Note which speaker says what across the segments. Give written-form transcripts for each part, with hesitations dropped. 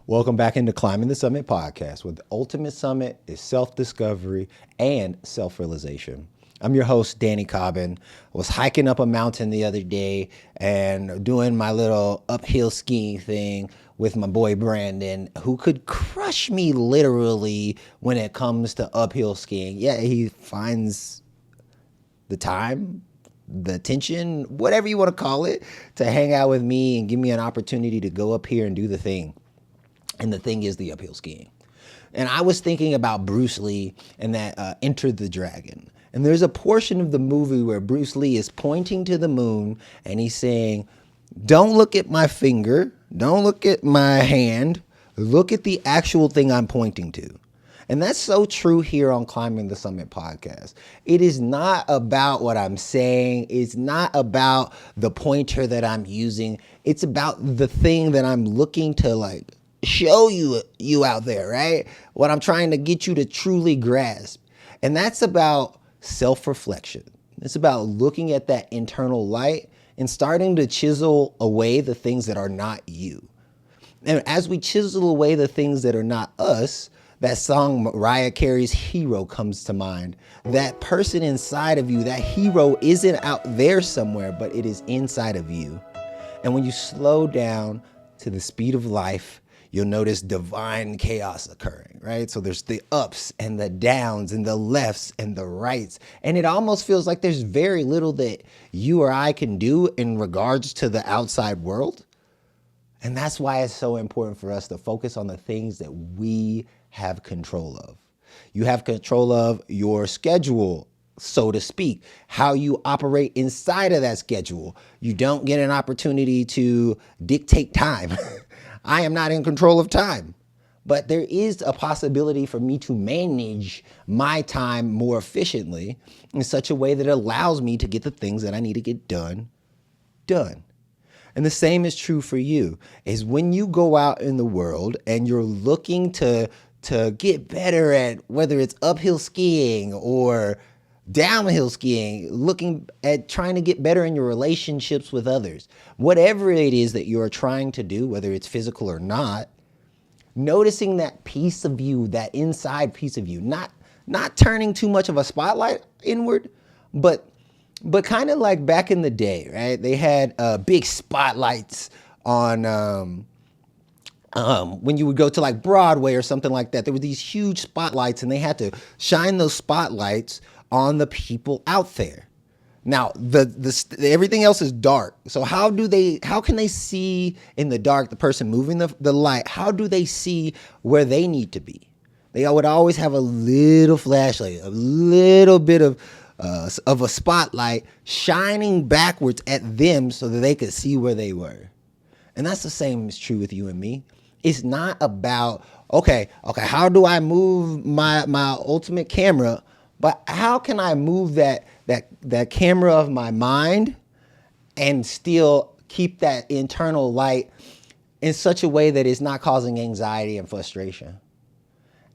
Speaker 1: Welcome back into Climbing the Summit podcast, where the ultimate summit is self-discovery and self-realization. I'm your host, Danny Cobbin. I was hiking up a mountain the other day and doing my little uphill skiing thing with my boy Brandon, who could crush me literally when it comes to uphill skiing. Yeah, he finds the time, the attention, whatever you want to call it, to hang out with me and give me an opportunity to go up here and do the thing. And the thing is the uphill skiing. And I was thinking about Bruce Lee and that Enter the Dragon. And there's a portion of the movie where Bruce Lee is pointing to the moon and he's saying, don't look at my finger, don't look at my hand, look at the actual thing I'm pointing to. And that's so true here on Climbing the Summit podcast. It is not about what I'm saying. It's not about the pointer that I'm using. It's about the thing that I'm looking to show you out there, right? What I'm trying to get you to truly grasp. And that's about self-reflection. It's about looking at that internal light and starting to chisel away the things that are not you. And as we chisel away the things that are not us, that song Mariah Carey's Hero comes to mind. That person inside of you, that hero isn't out there somewhere, but it is inside of you. And when you slow down to the speed of life, you'll notice divine chaos occurring, right? So there's the ups and the downs and the lefts and the rights. And it almost feels like there's very little that you or I can do in regards to the outside world. And that's why it's so important for us to focus on the things that we have control of. You have control of your schedule, so to speak, how you operate inside of that schedule. You don't get an opportunity to dictate time. I am not in control of time, but there is a possibility for me to manage my time more efficiently in such a way that allows me to get the things that I need to get done. And the same is true for you, is when you go out in the world and you're looking to get better at whether it's uphill skiing or downhill skiing, looking at trying to get better in your relationships with others, whatever it is that you're trying to do, whether it's physical or not, noticing that piece of you, that inside piece of you, not turning too much of a spotlight inward, but kind of like back in the day, right? They had big spotlights on when you would go to like Broadway or something like that. There were these huge spotlights and they had to shine those spotlights on the people out there. Now, everything else is dark. So how can they see in the dark, the person moving the light? How do they see where they need to be? They would always have a little flashlight, a little bit of a spotlight shining backwards at them so that they could see where they were. And that's the same is true with you and me. It's not about, okay, how do I move my ultimate camera? But how can I move that camera of my mind and still keep that internal light in such a way that it's not causing anxiety and frustration?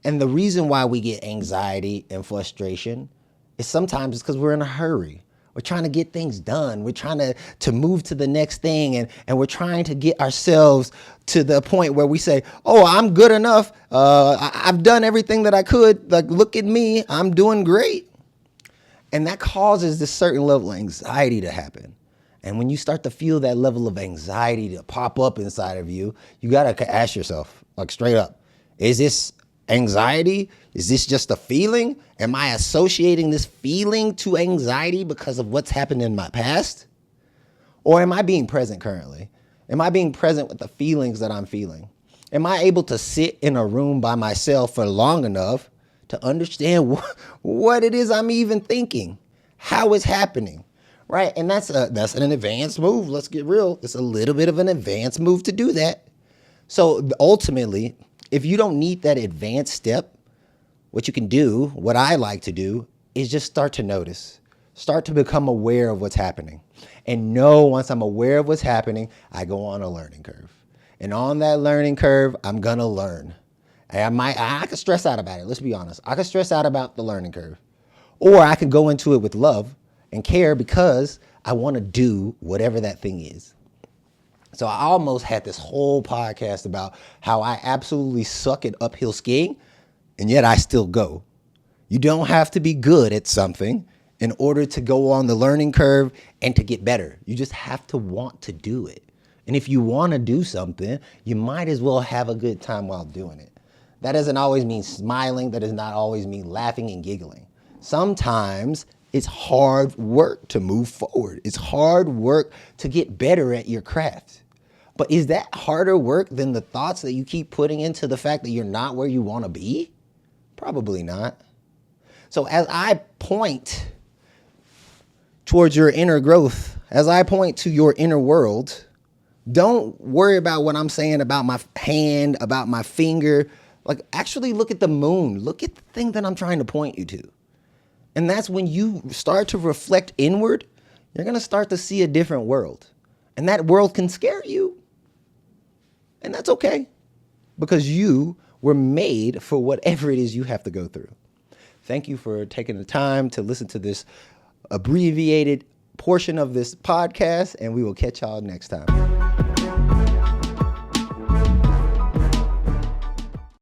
Speaker 1: And the reason why we get anxiety and frustration is sometimes it's because we're in a hurry. We're trying to get things done. We're trying to move to the next thing. And we're trying to get ourselves to the point where we say, oh, I'm good enough. I've done everything that I could. Like, look at me. I'm doing great. And that causes this certain level of anxiety to happen. And when you start to feel that level of anxiety to pop up inside of you, you got to ask yourself, like straight up, is this anxiety? Is this just a feeling? Am I associating this feeling to anxiety because of what's happened in my past? Or am I being present currently? Am I being present with the feelings that I'm feeling? Am I able to sit in a room by myself for long enough to understand what it is I'm even thinking, how it's happening, right? And that's an advanced move. Let's get real. It's a little bit of an advanced move to do that. So ultimately, if you don't need that advanced step, what you can do, what I like to do, is just start to notice. Start to become aware of what's happening. And know once I'm aware of what's happening, I go on a learning curve. And on that learning curve, I'm going to learn. And I could stress out about it. Let's be honest. I could stress out about the learning curve. Or I could go into it with love and care because I want to do whatever that thing is. So I almost had this whole podcast about how I absolutely suck at uphill skiing, and yet I still go. You don't have to be good at something in order to go on the learning curve and to get better. You just have to want to do it. And if you want to do something, you might as well have a good time while doing it. That doesn't always mean smiling. That does not always mean laughing and giggling. Sometimes it's hard work to move forward. It's hard work to get better at your craft. But is that harder work than the thoughts that you keep putting into the fact that you're not where you want to be? Probably not. So as I point towards your inner growth, as I point to your inner world, don't worry about what I'm saying about my hand, about my finger. Like, actually look at the moon. Look at the thing that I'm trying to point you to. And that's when you start to reflect inward, you're going to start to see a different world. And that world can scare you. And that's okay, because you were made for whatever it is you have to go through. Thank you for taking the time to listen to this abbreviated portion of this podcast, and we will catch y'all next time.